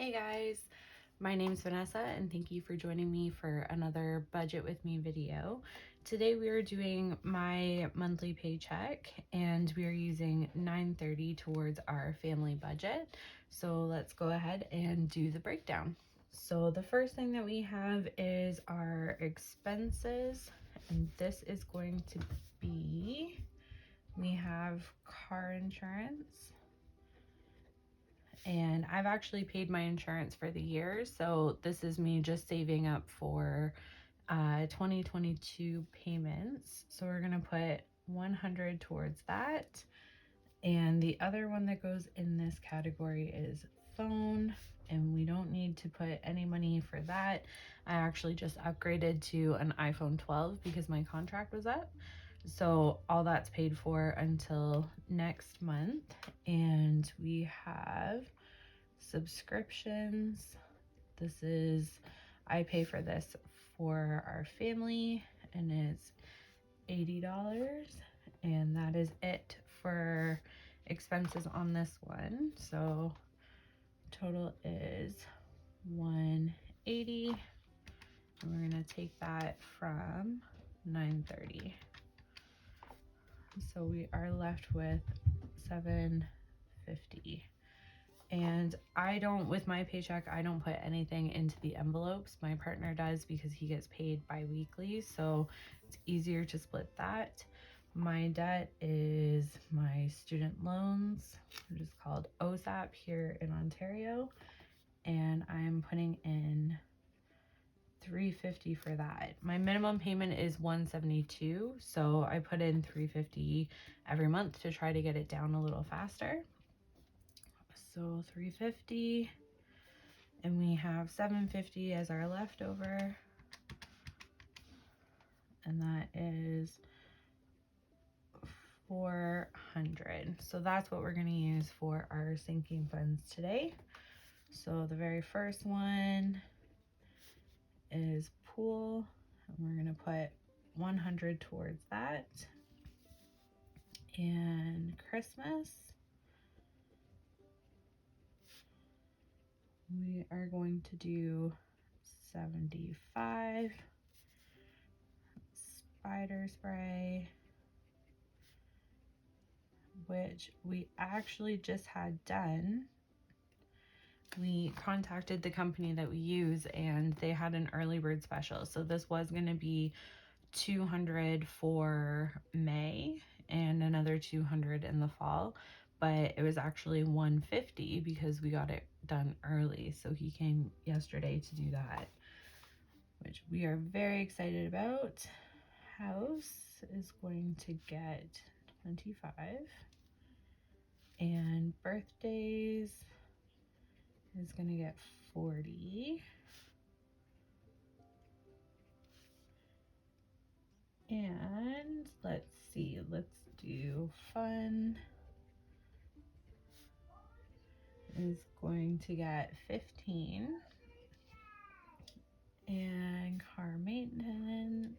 Hey guys, my name's Vanessa and thank you for joining me for another Budget With Me video. Today we are doing my monthly paycheck and we are using $9.30 towards our family budget. So let's go ahead and do the breakdown. So the first thing that we have is our expenses, and this is going to be, we have car insurance. And I've actually paid my insurance for the year, so this is me just saving up for 2022 payments. So we're gonna put 100 towards that, and the other one that goes in this category is phone, and we don't need to put any money for that. I actually just upgraded to an iPhone 12 because my contract was up, so all that's paid for until next month. And we have subscriptions. This is, I pay for this for our family and it's $80, and that is it for expenses on this one. So total is $180, and we're gonna take that from $9.30. So we are left with $7.50. And I don't, with my paycheck, I don't put anything into the envelopes. My partner does because he gets paid bi-weekly, so it's easier to split that. My debt is my student loans, which is called OSAP here in Ontario, and I'm putting in $350 for that. My minimum payment is $172, so I put in $350 every month to try to get it down a little faster. So $350, and we have $750 as our leftover, and that is $400. So that's what we're going to use for our sinking funds today. So the very first one is pool, and we're going to put 100 towards that. And Christmas, we are going to do 75. Spider spray, which we actually just had done. We contacted the company that we use and they had an early bird special. So this was going to be $200 for May and another $200 in the fall, but it was actually $150 because we got it done early. So he came yesterday to do that, which we are very excited about. House is going to get 25, and birthdays is going to get 40, and let's see, let's do fun is going to get 15, and car maintenance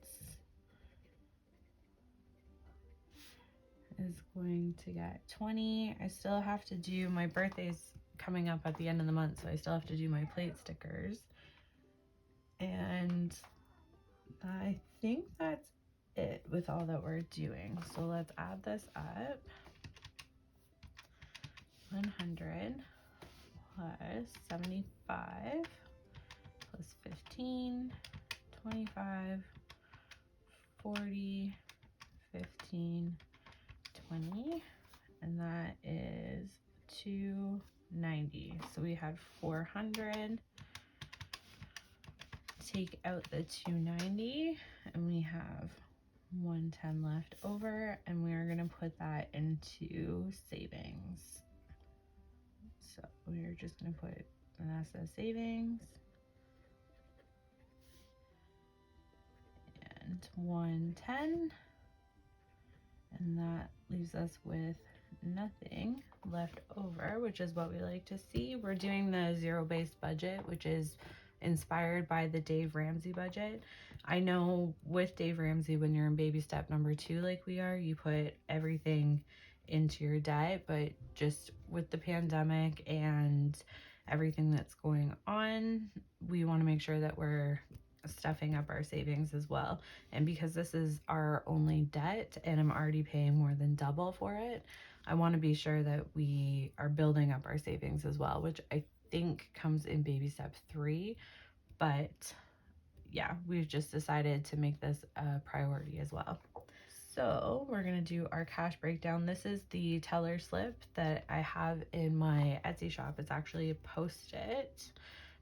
is going to get 20. I still have to do, my birthday's coming up at the end of the month, so I still have to do my plate stickers. And I think that's it with all that we're doing. So let's add this up. 100 plus 75 plus 15, 25, 40, 15, 20, and that is 290. So we had 400. Take out the 290 and we have 110 left over, and we are going to put that into savings. So we are just going to put Nessa savings and 110, and that leaves us with nothing left over, which is what we like to see. We're doing the zero-based budget, which is inspired by the Dave Ramsey budget. I know with Dave Ramsey, when you're in baby step number 2 like we are, you put everything into your debt, but just with the pandemic and everything that's going on, we want to make sure that we're stuffing up our savings as well. And because this is our only debt and I'm already paying more than double for it, I want to be sure that we are building up our savings as well, which I think comes in baby step 3. But yeah, we've just decided to make this a priority as well. So we're going to do our cash breakdown. This is the teller slip that I have in my Etsy shop. It's actually a Post-it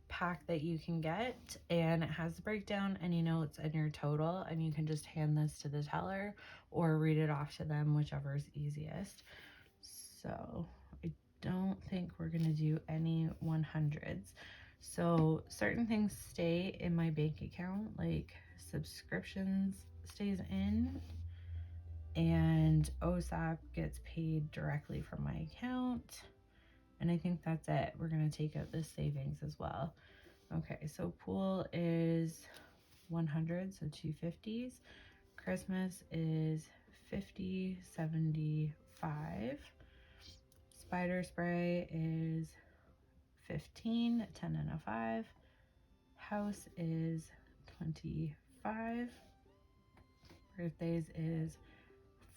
pack that you can get, and it has the breakdown, any notes, and your total, and you can just hand this to the teller or read it off to them, whichever is easiest. So I don't think we're going to do any 100s. So certain things stay in my bank account, like subscriptions stays in, and OSAP gets paid directly from my account. And I think that's it. We're going to take out the savings as well. Okay, so pool is 100, so 250s. Christmas is 50, 75. Spider spray is 15, 10 and a 5. House is 25. Birthdays is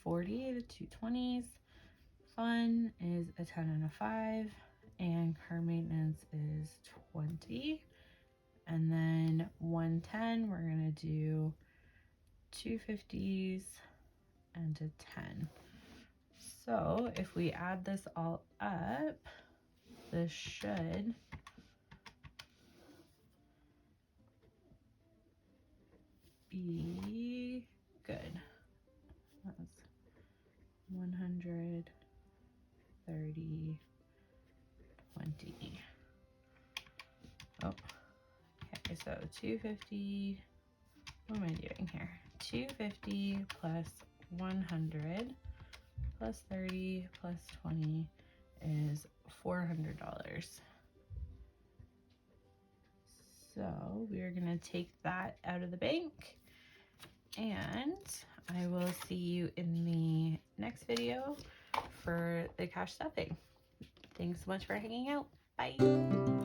40, the 220s. Fun is a 10 and a 5. And car maintenance is 20. And then 110, we're going to do 250s and a 10. So if we add this all up, this should be good. That's 100, 30, 20. Oh, okay, so 250, what am I doing here? 250 plus 100 plus 30 plus 20 is $400. So we are going to take that out of the bank, and I will see you in the next video for the cash stuffing. Thanks so much for hanging out. Bye.